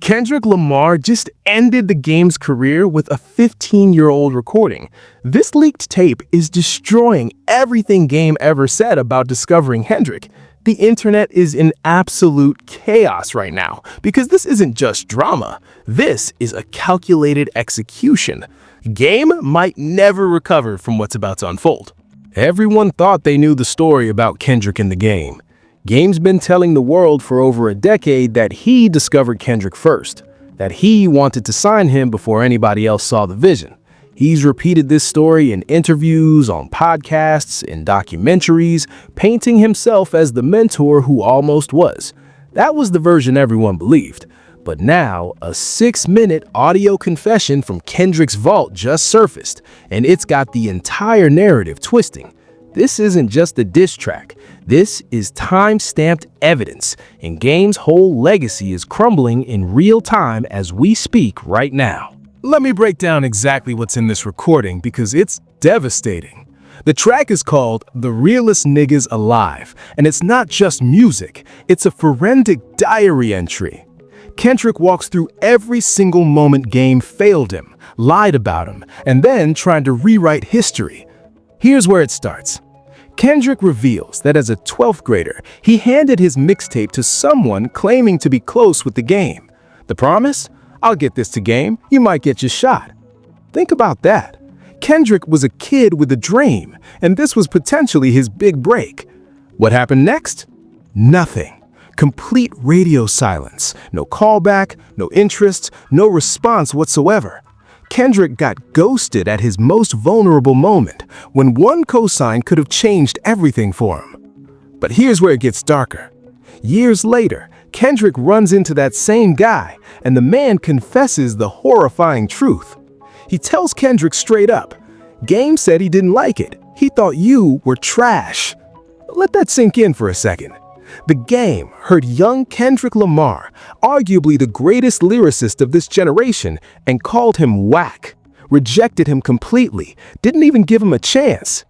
Kendrick Lamar just ended the game's career with a 15-year-old recording. This leaked tape is destroying everything Game ever said about discovering Kendrick. The internet is in absolute chaos right now because this isn't just drama. This is a calculated execution. Game might never recover from what's about to unfold. Everyone thought they knew the story about Kendrick in the game. Game's been telling the world for over a decade that he discovered Kendrick first, that he wanted to sign him before anybody else saw the vision. He's repeated this story in interviews, on podcasts, in documentaries, painting himself as the mentor who almost was. That was the version everyone believed. But now, a 6-minute audio confession from Kendrick's vault just surfaced, and it's got the entire narrative twisting. This isn't just a diss track. This is time-stamped evidence, and Game's whole legacy is crumbling in real time as we speak right now. Let me break down exactly what's in this recording because it's devastating. The track is called "The Realest Niggas Alive," and it's not just music, it's a forensic diary entry. Kendrick walks through every single moment Game failed him, lied about him, and then tried to rewrite history. Here's where it starts. Kendrick reveals that as a 12th grader, he handed his mixtape to someone claiming to be close with the Game. The promise? I'll get this to Game, you might get your shot. Think about that. Kendrick was a kid with a dream, and this was potentially his big break. What happened next? Nothing. Complete radio silence. No callback, no interest, no response whatsoever. Kendrick got ghosted at his most vulnerable moment, when one cosign could have changed everything for him. But here's where it gets darker. Years later, Kendrick runs into that same guy, and the man confesses the horrifying truth. He tells Kendrick straight up, "Game said he didn't like it. He thought you were trash." Let that sink in for a second. The Game heard young Kendrick Lamar, arguably the greatest lyricist of this generation, and called him whack, rejected him completely, didn't even give him a chance.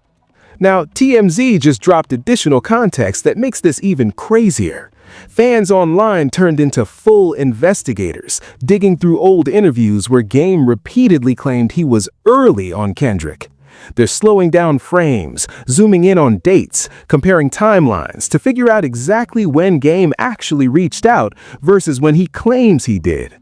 Now, TMZ just dropped additional context that makes this even crazier. Fans online turned into full investigators, digging through old interviews where Game repeatedly claimed he was early on Kendrick. They're slowing down frames, zooming in on dates, comparing timelines to figure out exactly when Game actually reached out versus when he claims he did.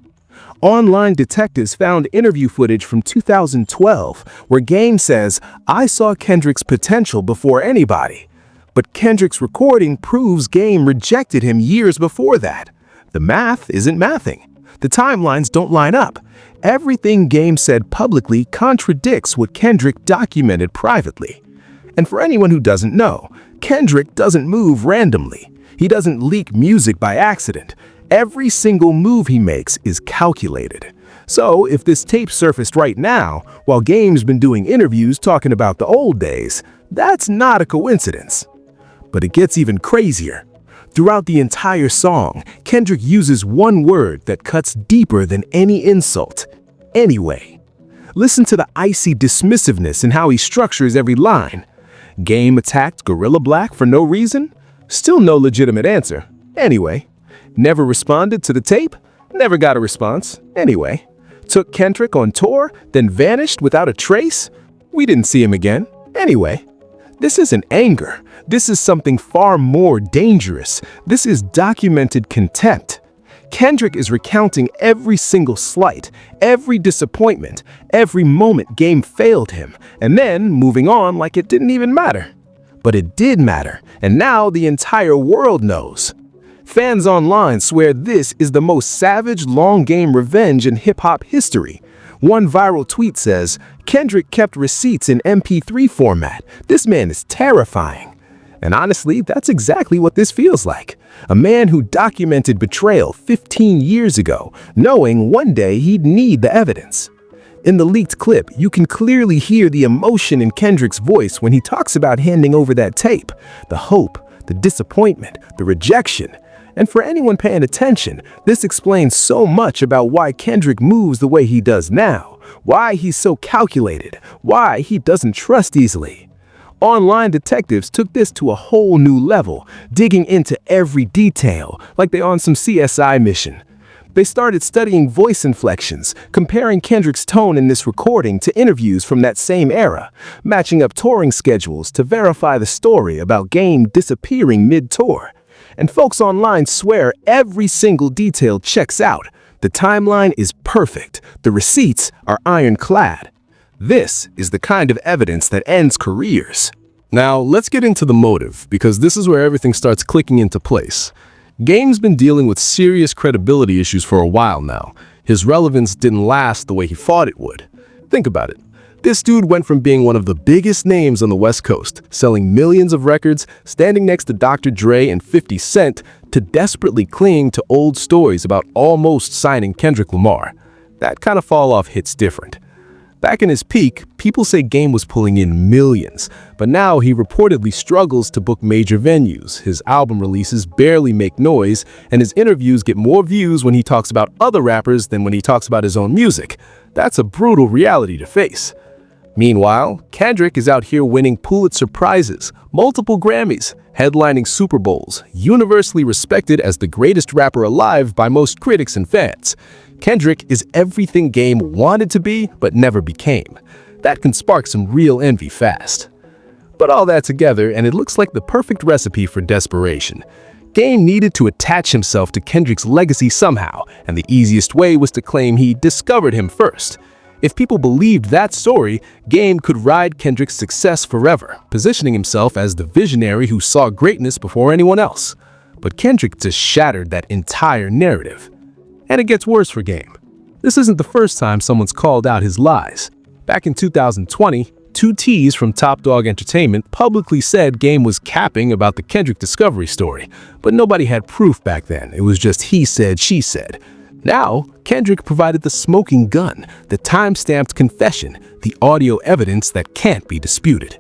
Online detectives found interview footage from 2012 where Game says, "I saw Kendrick's potential before anybody." But Kendrick's recording proves Game rejected him years before that. The math isn't mathing. The timelines don't line up. Everything Game said publicly contradicts what Kendrick documented privately. And for anyone who doesn't know, Kendrick doesn't move randomly. He doesn't leak music by accident. Every single move he makes is calculated. So if this tape surfaced right now, while Game's been doing interviews talking about the old days, that's not a coincidence. But it gets even crazier. Throughout the entire song, Kendrick uses one word that cuts deeper than any insult: anyway. Listen to the icy dismissiveness in how he structures every line. Game attacked Gorilla Black for no reason? Still no legitimate answer. Anyway. Never responded to the tape? Never got a response. Anyway. Took Kendrick on tour, then vanished without a trace? We didn't see him again. Anyway. This isn't anger. This is something far more dangerous. This is documented contempt. Kendrick is recounting every single slight, every disappointment, every moment Game failed him, and then moving on like it didn't even matter. But it did matter, and now the entire world knows. Fans online swear this is the most savage long game revenge in hip-hop history. One viral tweet says, "Kendrick kept receipts in MP3 format. This man is terrifying." And honestly, that's exactly what this feels like. A man who documented betrayal 15 years ago, knowing one day he'd need the evidence. In the leaked clip, you can clearly hear the emotion in Kendrick's voice when he talks about handing over that tape. The hope, the disappointment, the rejection. And for anyone paying attention, this explains so much about why Kendrick moves the way he does now, why he's so calculated, why he doesn't trust easily. Online detectives took this to a whole new level, digging into every detail, like they're on some CSI mission. They started studying voice inflections, comparing Kendrick's tone in this recording to interviews from that same era, matching up touring schedules to verify the story about Game disappearing mid-tour. And folks online swear every single detail checks out. The timeline is perfect. The receipts are ironclad. This is the kind of evidence that ends careers. Now, let's get into the motive, because this is where everything starts clicking into place. Game's been dealing with serious credibility issues for a while now. His relevance didn't last the way he thought it would. Think about it. This dude went from being one of the biggest names on the West Coast, selling millions of records, standing next to Dr. Dre and 50 Cent, to desperately clinging to old stories about almost signing Kendrick Lamar. That kind of fall-off hits different. Back in his peak, people say Game was pulling in millions, but now he reportedly struggles to book major venues, his album releases barely make noise, and his interviews get more views when he talks about other rappers than when he talks about his own music. That's a brutal reality to face. Meanwhile, Kendrick is out here winning Pulitzer Prizes, multiple Grammys, headlining Super Bowls, universally respected as the greatest rapper alive by most critics and fans. Kendrick is everything Game wanted to be but never became. That can spark some real envy fast. Put all that together and it looks like the perfect recipe for desperation. Game needed to attach himself to Kendrick's legacy somehow, and the easiest way was to claim he discovered him first. If people believed that story, Game could ride Kendrick's success forever, positioning himself as the visionary who saw greatness before anyone else. But Kendrick just shattered that entire narrative. And it gets worse for Game. This isn't the first time someone's called out his lies. Back in 2020, 2Ts from Top Dog Entertainment publicly said Game was capping about the Kendrick discovery story, but nobody had proof back then. It was just he said, she said. Now, Kendrick provided the smoking gun, the time-stamped confession, the audio evidence that can't be disputed.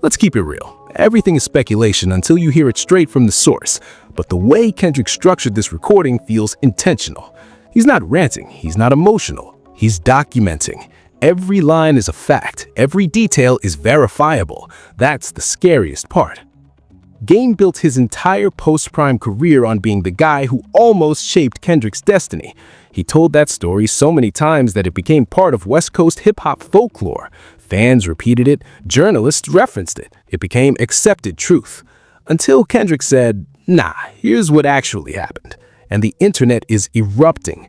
Let's keep it real. Everything is speculation until you hear it straight from the source, but the way Kendrick structured this recording feels intentional. He's not ranting, he's not emotional, he's documenting. Every line is a fact, every detail is verifiable. That's the scariest part. Game built his entire post-prime career on being the guy who almost shaped Kendrick's destiny. He told that story so many times that it became part of West Coast hip-hop folklore. Fans repeated it, journalists referenced it. It became accepted truth. Until Kendrick said, nah, here's what actually happened. And the internet is erupting.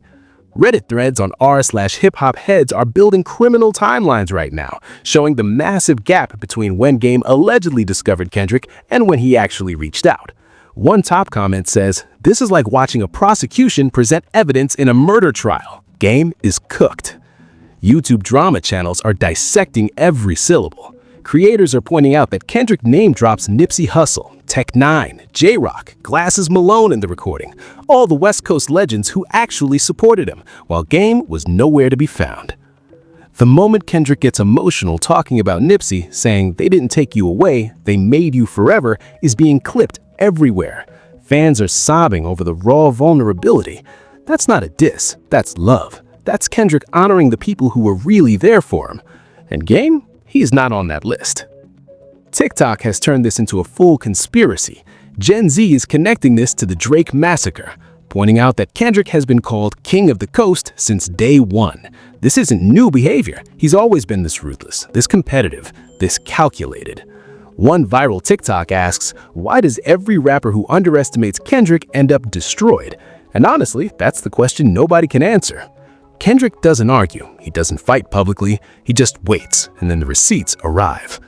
Reddit threads on r/hip-hop heads are building criminal timelines right now, showing the massive gap between when Game allegedly discovered Kendrick and when he actually reached out. One top comment says, "This is like watching a prosecution present evidence in a murder trial. Game is cooked." YouTube drama channels are dissecting every syllable. Creators are pointing out that Kendrick name drops Nipsey Hussle, Tech 9, J-Rock, Glasses Malone in the recording, all the West Coast legends who actually supported him, while Game was nowhere to be found. The moment Kendrick gets emotional talking about Nipsey, saying they didn't take you away, they made you forever, is being clipped everywhere. Fans are sobbing over the raw vulnerability. That's not a diss, that's love. That's Kendrick honoring the people who were really there for him. And Game? He's not on that list. TikTok has turned this into a full conspiracy. Gen Z is connecting this to the Drake massacre, pointing out that Kendrick has been called King of the Coast since day one. This isn't new behavior. He's always been this ruthless, this competitive, this calculated. One viral TikTok asks, why does every rapper who underestimates Kendrick end up destroyed? And honestly, that's the question nobody can answer. Kendrick doesn't argue, he doesn't fight publicly, he just waits, and then the receipts arrive.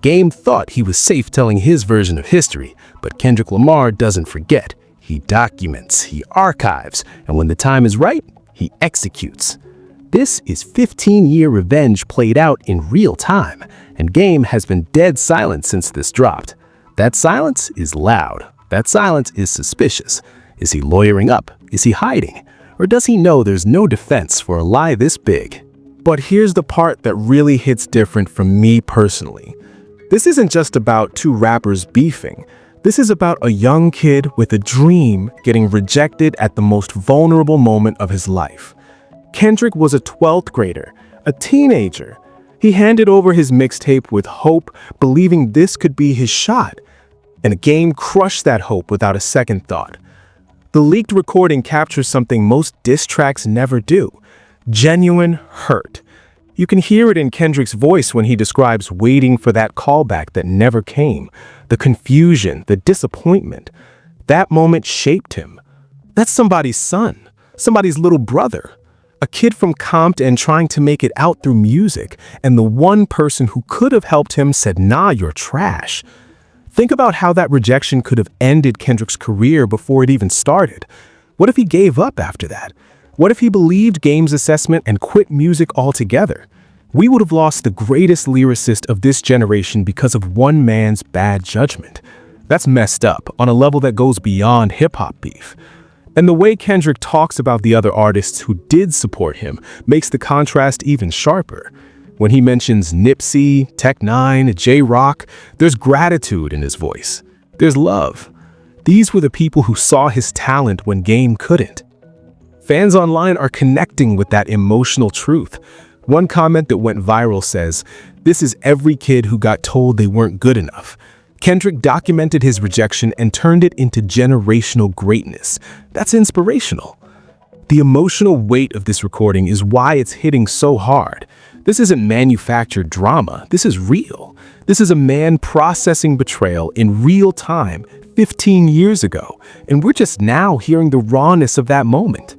Game thought he was safe telling his version of history, but Kendrick Lamar doesn't forget. He documents, he archives, and when the time is right, he executes. This is 15-year revenge played out in real time, and Game has been dead silent since this dropped. That silence is loud. That silence is suspicious. Is he lawyering up? Is he hiding? Or does he know there's no defense for a lie this big? But here's the part that really hits different from me personally. This isn't just about two rappers beefing. This is about a young kid with a dream getting rejected at the most vulnerable moment of his life. Kendrick was a 12th grader, a teenager. He handed over his mixtape with hope, believing this could be his shot. And Game crushed that hope without a second thought. The leaked recording captures something most diss tracks never do: genuine hurt. You can hear it in Kendrick's voice when he describes waiting for that callback that never came, the confusion, the disappointment. That moment shaped him. That's somebody's son, somebody's little brother, a kid from Compton trying to make it out through music, and the one person who could have helped him said, "Nah, you're trash." Think about how that rejection could have ended Kendrick's career before it even started. What if he gave up after that? What if he believed Game's assessment and quit music altogether? We would have lost the greatest lyricist of this generation because of one man's bad judgment. That's messed up on a level that goes beyond hip-hop beef. And the way Kendrick talks about the other artists who did support him makes the contrast even sharper. When he mentions Nipsey, Tech Nine, J-Rock, there's gratitude in his voice. There's love. These were the people who saw his talent when Game couldn't. Fans online are connecting with that emotional truth. One comment that went viral says, "This is every kid who got told they weren't good enough." Kendrick documented his rejection and turned it into generational greatness. That's inspirational. The emotional weight of this recording is why it's hitting so hard. This isn't manufactured drama. This is real. This is a man processing betrayal in real time 15 years ago, and we're just now hearing the rawness of that moment.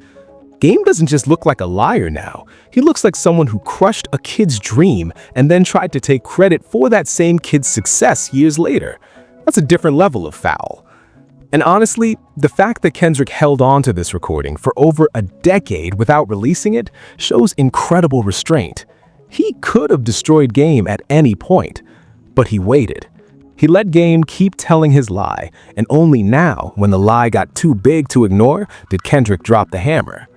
Game doesn't just look like a liar now. He looks like someone who crushed a kid's dream and then tried to take credit for that same kid's success years later. That's a different level of foul. And honestly, the fact that Kendrick held on to this recording for over a decade without releasing it shows incredible restraint. He could have destroyed Game at any point, but he waited. He let Game keep telling his lie, and only now, when the lie got too big to ignore, did Kendrick drop the hammer.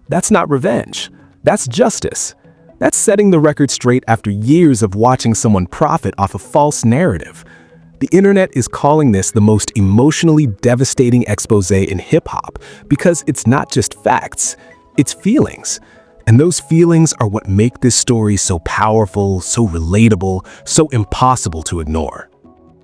That's not revenge. That's justice. That's setting the record straight after years of watching someone profit off a false narrative. The internet is calling this the most emotionally devastating expose in hip-hop because it's not just facts, it's feelings. And those feelings are what make this story so powerful, so relatable, so impossible to ignore.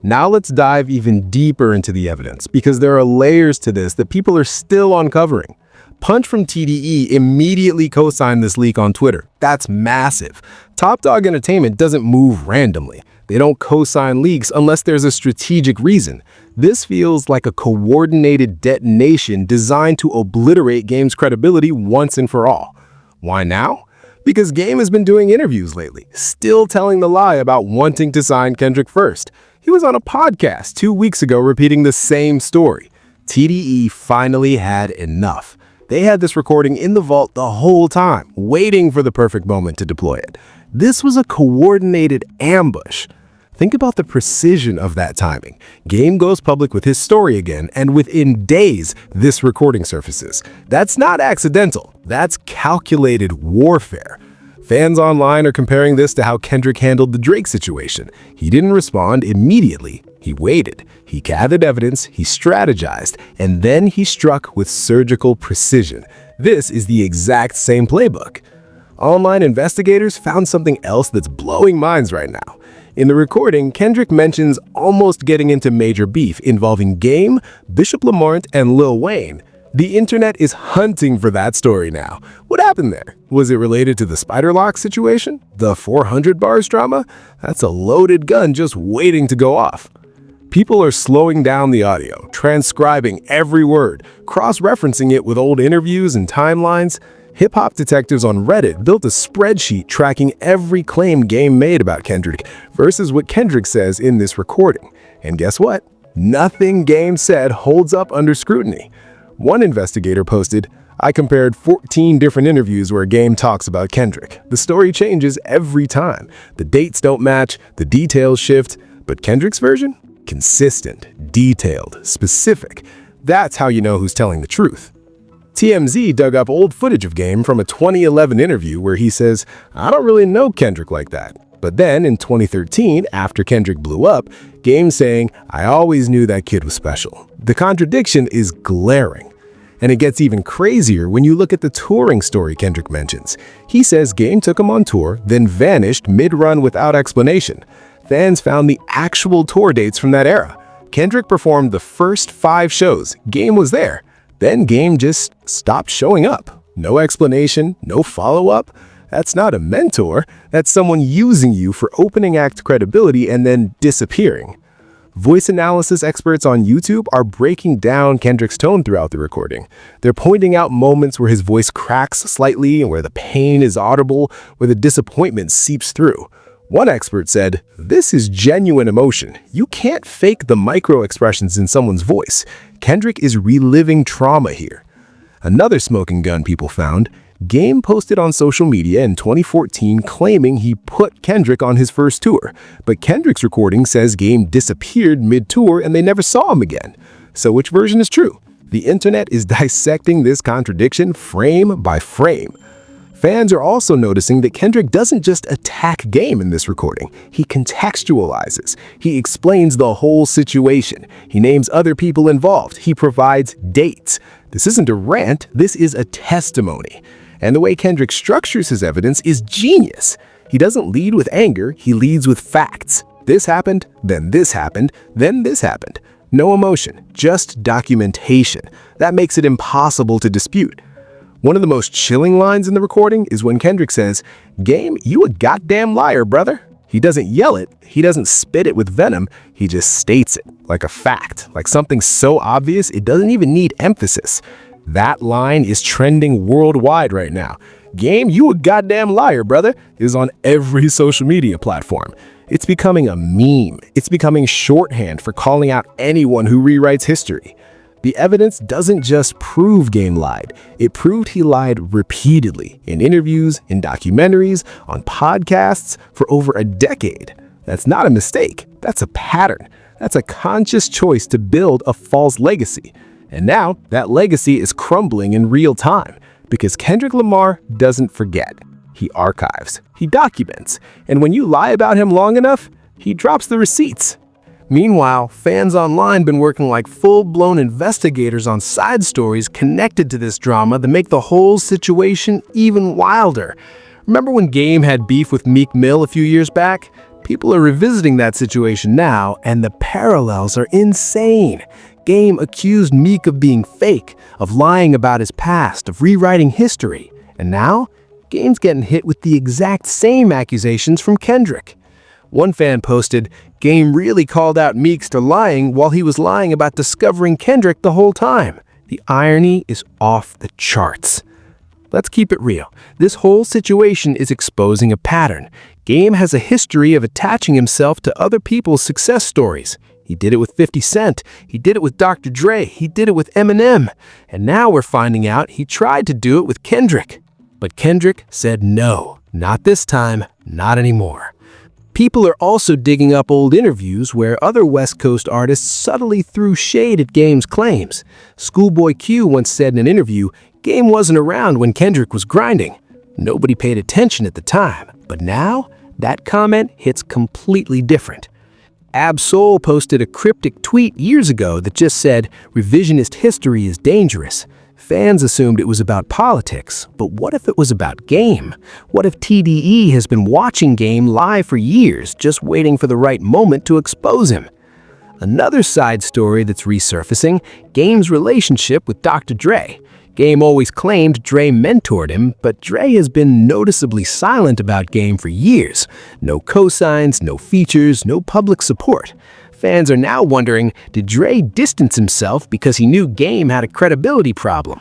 Now let's dive even deeper into the evidence because there are layers to this that people are still uncovering. Punch from TDE immediately co-signed this leak on Twitter. That's massive. Top Dog Entertainment doesn't move randomly. They don't co-sign leaks unless there's a strategic reason. This feels like a coordinated detonation designed to obliterate Game's credibility once and for all. Why now? Because Game has been doing interviews lately, still telling the lie about wanting to sign Kendrick first. He was on a podcast 2 weeks ago repeating the same story. TDE finally had enough. They had this recording in the vault the whole time, waiting for the perfect moment to deploy it. This was a coordinated ambush. Think about the precision of that timing. Game goes public with his story again, and within days, this recording surfaces. That's not accidental. That's calculated warfare. Fans online are comparing this to how Kendrick handled the Drake situation. He didn't respond immediately. He waited. He gathered evidence, he strategized, and then he struck with surgical precision. This is the exact same playbook. Online investigators found something else that's blowing minds right now. In the recording, Kendrick mentions almost getting into major beef involving Game, Bishop Lamar, and Lil Wayne. The internet is hunting for that story now. What happened there? Was it related to the Spider Lock situation? The 400 bars drama? That's a loaded gun just waiting to go off. People are slowing down the audio, transcribing every word, cross-referencing it with old interviews and timelines. Hip-hop detectives on Reddit built a spreadsheet tracking every claim Game made about Kendrick versus what Kendrick says in this recording. And guess what? Nothing Game said holds up under scrutiny. One investigator posted, "I compared 14 different interviews where Game talks about Kendrick. The story changes every time. The dates don't match, the details shift, but Kendrick's version? Consistent, detailed, specific. That's how you know who's telling the truth." TMZ dug up old footage of Game from a 2011 interview where he says, "I don't really know Kendrick like that." But then in 2013, after Kendrick blew up, Game saying, "I always knew that kid was special." The contradiction is glaring. And it gets even crazier when you look at the touring story Kendrick mentions. He says Game took him on tour, then vanished mid-run without explanation. Fans found the actual tour dates from that era. Kendrick performed the first 5 shows. Game was there. Then Game just stopped showing up. No explanation, no follow-up. That's not a mentor. That's someone using you for opening act credibility and then disappearing. Voice analysis experts on YouTube are breaking down Kendrick's tone throughout the recording. They're pointing out moments where his voice cracks slightly, where the pain is audible, where the disappointment seeps through. One expert said, "This is genuine emotion. You can't fake the micro expressions in someone's voice. Kendrick is reliving trauma here." Another smoking gun people found, Game posted on social media in 2014 claiming he put Kendrick on his first tour, but Kendrick's recording says Game disappeared mid-tour and they never saw him again. So which version is true? The internet is dissecting this contradiction frame by frame. Fans are also noticing that Kendrick doesn't just attack Game in this recording. He contextualizes. He explains the whole situation. He names other people involved. He provides dates. This isn't a rant, this is a testimony. And the way Kendrick structures his evidence is genius. He doesn't lead with anger, he leads with facts. This happened, then this happened, then this happened. No emotion, just documentation. That makes it impossible to dispute. One of the most chilling lines in the recording is when Kendrick says, "Game, you a goddamn liar, brother." He doesn't yell it, he doesn't spit it with venom, he just states it like a fact, like something so obvious it doesn't even need emphasis. That line is trending worldwide right now. "Game, you a goddamn liar, brother," is on every social media platform. It's becoming a meme. It's becoming shorthand for calling out anyone who rewrites history. The evidence doesn't just prove Game lied. It proved he lied repeatedly in interviews, in documentaries, on podcasts for over a decade. That's not a mistake. That's a pattern. That's a conscious choice to build a false legacy. And now that legacy is crumbling in real time because Kendrick Lamar doesn't forget. He archives, he documents, and when you lie about him long enough, he drops the receipts. Meanwhile, fans online been working like full-blown investigators on side stories connected to this drama that make the whole situation even wilder. Remember when Game had beef with Meek Mill a few years back? People are revisiting that situation now, and the parallels are insane. Game accused Meek of being fake, of lying about his past, of rewriting history. And now, Game's getting hit with the exact same accusations from Kendrick. One fan posted, "Game really called out Meeks for lying while he was lying about discovering Kendrick the whole time." The irony is off the charts. Let's keep it real. This whole situation is exposing a pattern. Game has a history of attaching himself to other people's success stories. He did it with 50 Cent, he did it with Dr. Dre, he did it with Eminem, and now we're finding out he tried to do it with Kendrick. But Kendrick said no, not this time, not anymore. People are also digging up old interviews where other West Coast artists subtly threw shade at Game's claims. Schoolboy Q once said in an interview, "Game wasn't around when Kendrick was grinding." Nobody paid attention at the time, but now that comment hits completely different. Ab-Soul posted a cryptic tweet years ago that just said, "Revisionist history is dangerous." Fans assumed it was about politics, but what if it was about Game? What if TDE has been watching Game lie for years, just waiting for the right moment to expose him? Another side story that's resurfacing, Game's relationship with Dr. Dre. Game always claimed Dre mentored him, but Dre has been noticeably silent about Game for years. No cosigns, no features, no public support. Fans are now wondering, did Dre distance himself because he knew Game had a credibility problem?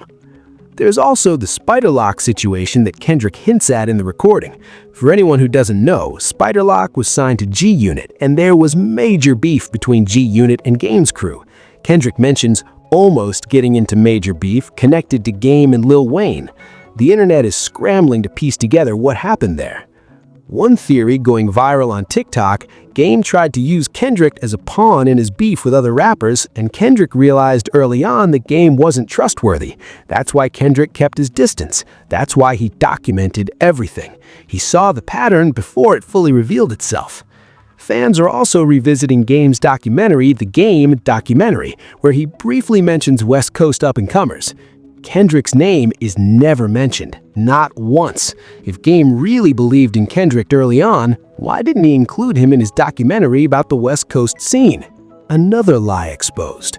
There's also the Spiderlock situation that Kendrick hints at in the recording. For anyone who doesn't know, Spiderlock was signed to G-Unit, and there was major beef between G-Unit and Game's crew. Kendrick mentions almost getting into major beef connected to Game and Lil Wayne. The internet is scrambling to piece together what happened there. One theory going viral on TikTok, Game tried to use Kendrick as a pawn in his beef with other rappers, and Kendrick realized early on that Game wasn't trustworthy. That's why Kendrick kept his distance. That's why he documented everything. He saw the pattern before it fully revealed itself. Fans are also revisiting Game's documentary, The Game Documentary, where he briefly mentions West Coast up-and-comers. Kendrick's name is never mentioned, not once. If Game really believed in Kendrick early on, why didn't he include him in his documentary about the West Coast scene? Another lie exposed.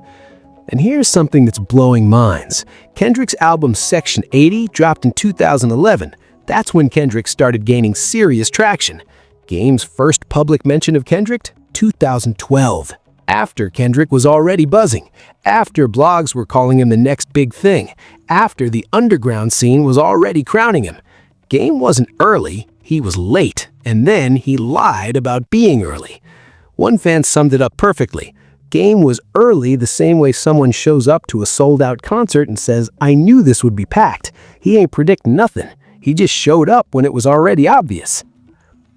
And here's something that's blowing minds. Kendrick's album Section 80 dropped in 2011. That's when Kendrick started gaining serious traction. Game's first public mention of Kendrick? 2012. After Kendrick was already buzzing, after blogs were calling him the next big thing, after the underground scene was already crowning him. Game wasn't early, he was late, and then he lied about being early. One fan summed it up perfectly. Game was early the same way someone shows up to a sold-out concert and says, "I knew this would be packed." He ain't predict nothing. He just showed up when it was already obvious.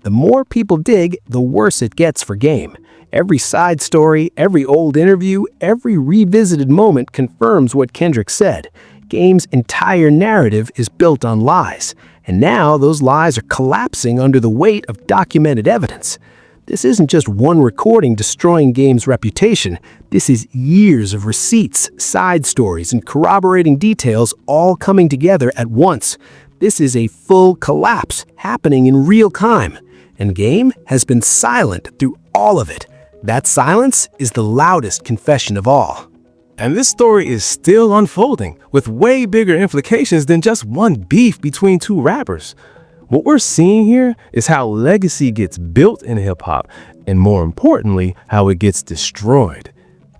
The more people dig, the worse it gets for Game. Every side story, every old interview, every revisited moment confirms what Kendrick said. Game's entire narrative is built on lies, and now those lies are collapsing under the weight of documented evidence. This isn't just one recording destroying Game's reputation. This is years of receipts, side stories, and corroborating details all coming together at once. This is a full collapse happening in real time, and Game has been silent through all of it. That silence is the loudest confession of all. And this story is still unfolding, with way bigger implications than just one beef between two rappers. What we're seeing here is how legacy gets built in hip-hop, and more importantly, how it gets destroyed.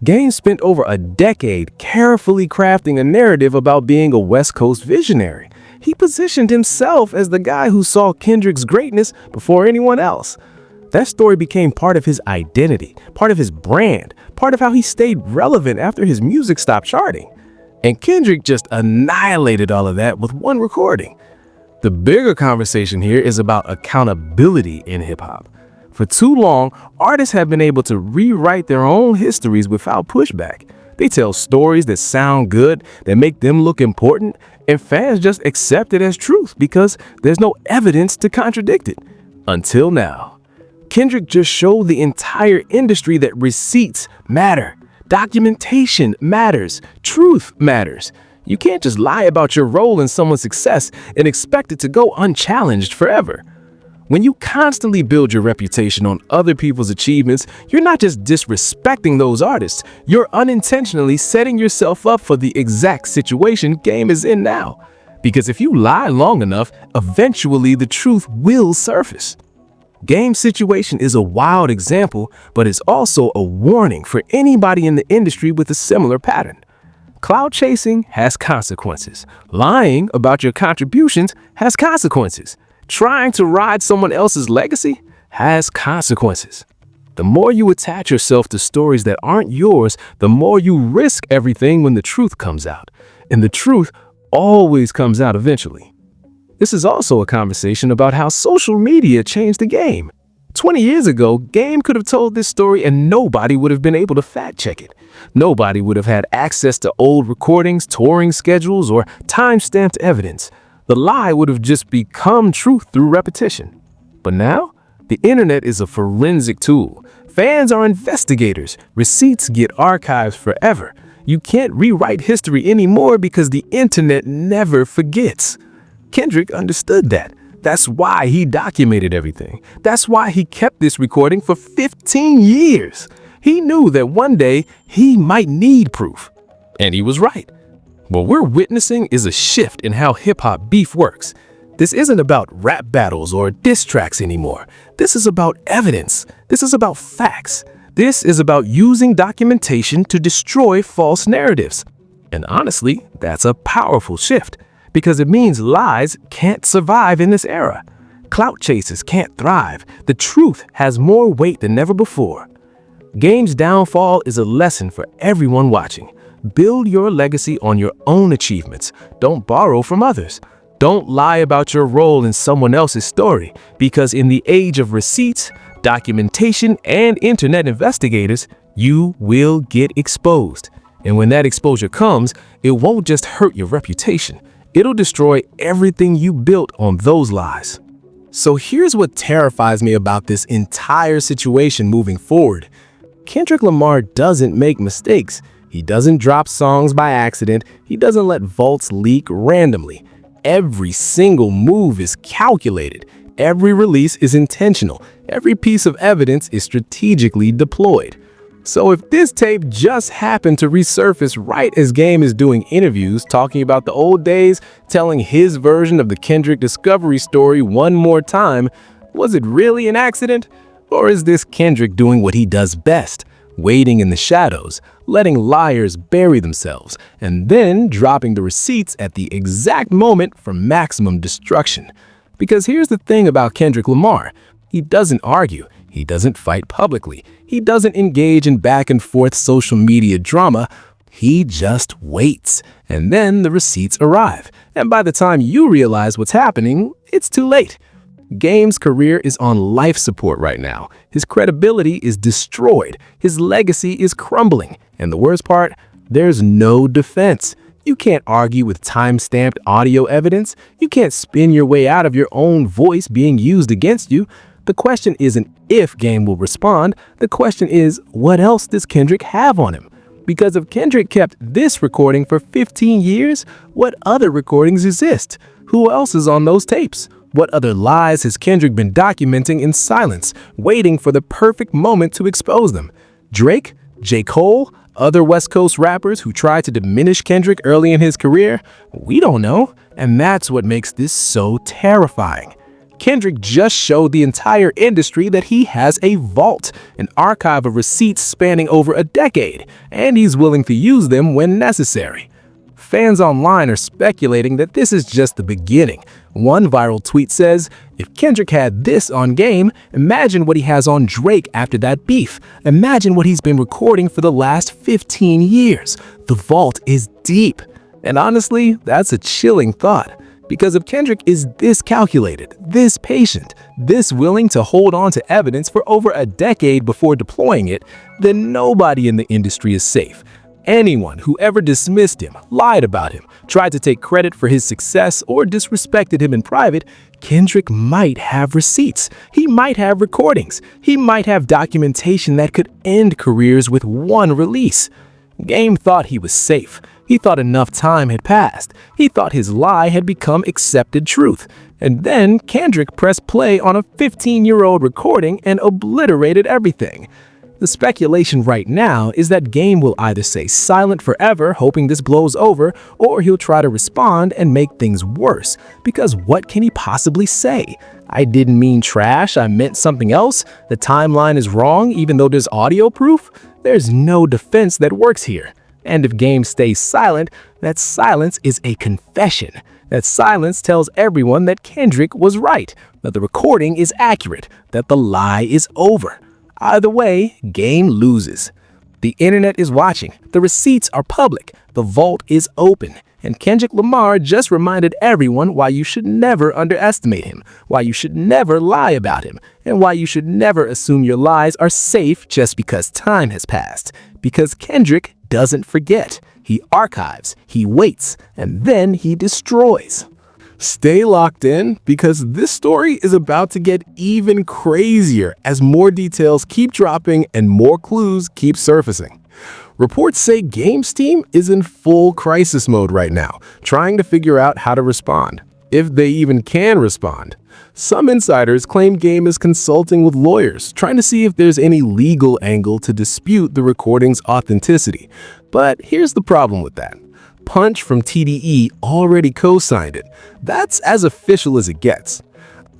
Game spent over a decade carefully crafting a narrative about being a West Coast visionary. He positioned himself as the guy who saw Kendrick's greatness before anyone else. That story became part of his identity, part of his brand, part of how he stayed relevant after his music stopped charting. And Kendrick just annihilated all of that with one recording. The bigger conversation here is about accountability in hip-hop. For too long, artists have been able to rewrite their own histories without pushback. They tell stories that sound good, that make them look important, and fans just accept it as truth because there's no evidence to contradict it. Until now. Kendrick just showed the entire industry that receipts matter, documentation matters, truth matters. You can't just lie about your role in someone's success and expect it to go unchallenged forever. When you constantly build your reputation on other people's achievements, you're not just disrespecting those artists, you're unintentionally setting yourself up for the exact situation Game is in now. Because if you lie long enough, eventually the truth will surface. Game's situation is a wild example, but it's also a warning for anybody in the industry with a similar pattern. Cloud chasing has consequences. Lying about your contributions has consequences. Trying to ride someone else's legacy has consequences. The more you attach yourself to stories that aren't yours, the more you risk everything when the truth comes out. And the truth always comes out eventually. This is also a conversation about how social media changed the game. 20 years ago, Game could have told this story and nobody would have been able to fact-check it. Nobody would have had access to old recordings, touring schedules, or time-stamped evidence. The lie would have just become truth through repetition. But now, the internet is a forensic tool. Fans are investigators. Receipts get archived forever. You can't rewrite history anymore because the internet never forgets. Kendrick understood that. That's why he documented everything. That's why he kept this recording for 15 years. He knew that one day he might need proof. And he was right. What we're witnessing is a shift in how hip-hop beef works. This isn't about rap battles or diss tracks anymore. This is about evidence. This is about facts. This is about using documentation to destroy false narratives. And honestly, that's a powerful shift because it means lies can't survive in this era. Clout chasers can't thrive. The truth has more weight than ever before. Game's downfall is a lesson for everyone watching. Build your legacy on your own achievements. Don't borrow from others. Don't lie about your role in someone else's story, because in the age of receipts, documentation, and internet investigators, you will get exposed. And when that exposure comes, it won't just hurt your reputation. It'll destroy everything you built on those lies. So here's what terrifies me about this entire situation moving forward. Kendrick Lamar doesn't make mistakes. He doesn't drop songs by accident. He doesn't let vaults leak randomly. Every single move is calculated. Every release is intentional. Every piece of evidence is strategically deployed. So if this tape just happened to resurface right as Game is doing interviews, talking about the old days, telling his version of the Kendrick discovery story one more time, was it really an accident? Or is this Kendrick doing what he does best, waiting in the shadows, letting liars bury themselves, and then dropping the receipts at the exact moment for maximum destruction? Because here's the thing about Kendrick Lamar. He doesn't argue. He doesn't fight publicly. He doesn't engage in back and forth social media drama. He just waits. And then the receipts arrive. And by the time you realize what's happening, it's too late. Game's career is on life support right now. His credibility is destroyed. His legacy is crumbling. And the worst part, there's no defense. You can't argue with time-stamped audio evidence. You can't spin your way out of your own voice being used against you. The question isn't if Game will respond. The question is, what else does Kendrick have on him? Because if Kendrick kept this recording for 15 years, what other recordings exist? Who else is on those tapes? What other lies has Kendrick been documenting in silence, waiting for the perfect moment to expose them? Drake? J. Cole? Other West Coast rappers who tried to diminish Kendrick early in his career? We don't know, and that's what makes this so terrifying. Kendrick just showed the entire industry that he has a vault, an archive of receipts spanning over a decade, and he's willing to use them when necessary. Fans online are speculating that this is just the beginning. One viral tweet says, "If Kendrick had this on Game, imagine what he has on Drake after that beef. Imagine what he's been recording for the last 15 years. The vault is deep." And honestly, that's a chilling thought. Because if Kendrick is this calculated, this patient, this willing to hold on to evidence for over a decade before deploying it, then nobody in the industry is safe. Anyone who ever dismissed him, lied about him, tried to take credit for his success, or disrespected him in private, Kendrick might have receipts. He might have recordings. He might have documentation that could end careers with one release. Game thought he was safe. He thought enough time had passed. He thought his lie had become accepted truth. And then Kendrick pressed play on a 15-year-old recording and obliterated everything. The speculation right now is that Game will either stay silent forever, hoping this blows over, or he'll try to respond and make things worse. Because what can he possibly say? I didn't mean trash, I meant something else. The timeline is wrong, even though there's audio proof. There's no defense that works here. And if Game stays silent, that silence is a confession. That silence tells everyone that Kendrick was right, that the recording is accurate, that the lie is over. Either way, Game loses. The internet is watching, the receipts are public, the vault is open, and Kendrick Lamar just reminded everyone why you should never underestimate him, why you should never lie about him, and why you should never assume your lies are safe just because time has passed. Because Kendrick doesn't forget. He archives, he waits, and then he destroys. Stay locked in because this story is about to get even crazier as more details keep dropping and more clues keep surfacing. Reports say Game's team is in full crisis mode right now, trying to figure out how to respond, if they even can respond. Some insiders claim Game is consulting with lawyers, trying to see if there's any legal angle to dispute the recording's authenticity. But here's the problem with that. Punch from TDE already co-signed it. That's as official as it gets.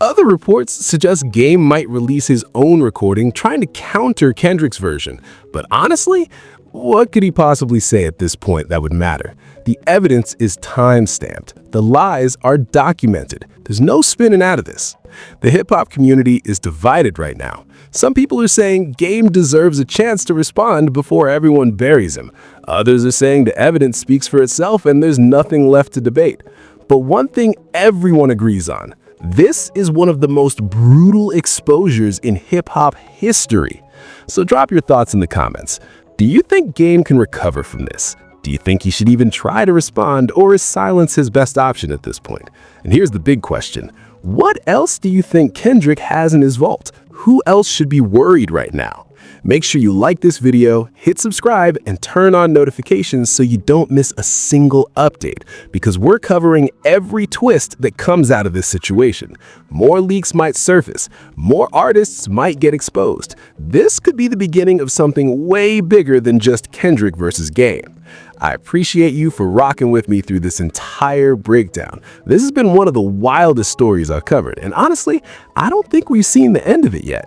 Other reports suggest Game might release his own recording, trying to counter Kendrick's version. But honestly, what could he possibly say at this point that would matter? The evidence is time-stamped. The lies are documented. There's no spinning out of this. The hip-hop community is divided right now. Some people are saying Game deserves a chance to respond before everyone buries him. Others are saying the evidence speaks for itself and there's nothing left to debate. But one thing everyone agrees on, this is one of the most brutal exposures in hip-hop history. So drop your thoughts in the comments. Do you think Game can recover from this? Do you think he should even try to respond, or is silence his best option at this point? And here's the big question. What else do you think Kendrick has in his vault? Who else should be worried right now? Make sure you like this video, hit subscribe, and turn on notifications so you don't miss a single update, because we're covering every twist that comes out of this situation. More leaks might surface, more artists might get exposed. This could be the beginning of something way bigger than just Kendrick versus Game. I appreciate you for rocking with me through this entire breakdown. This has been one of the wildest stories I've covered, and honestly, I don't think we've seen the end of it yet.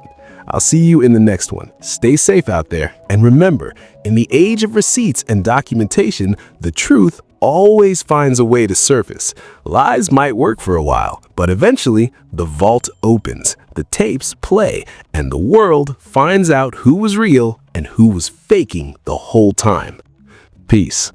I'll see you in the next one. Stay safe out there, and remember, in the age of receipts and documentation, the truth always finds a way to surface. Lies might work for a while, but eventually the vault opens, the tapes play, and the world finds out who was real and who was faking the whole time. Peace.